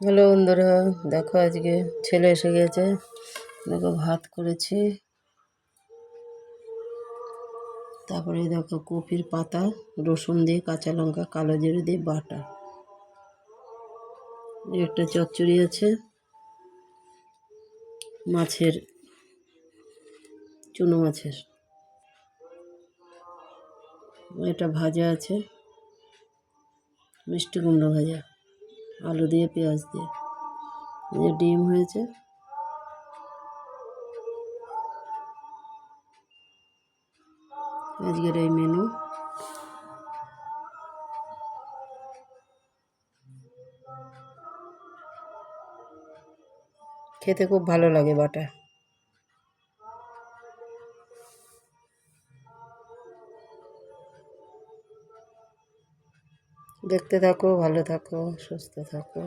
Hello বন্ধুরা, দেখো আজকে ছেলে এসে গেছে। দেখো ভাত করেছি, তারপরে দেখো কপির পাতা, রসুন দিয়ে, কাঁচা লঙ্কা, কালো জিরে দিয়ে বাটা। একটা চচ্চড়ি আছে, মাছের, চুনো মাছের। এটা ভাজা আছে, মিষ্টি কুমড়ো ভাজা, আলু দিয়ে, পেঁয়াজ দিয়ে। ডিম হয়েছে। আজকের এই মেনু। খেতে খুব ভালো লাগে বাটা। দেখতে থাকো, ভালো থাকো, সুস্থ থাকো।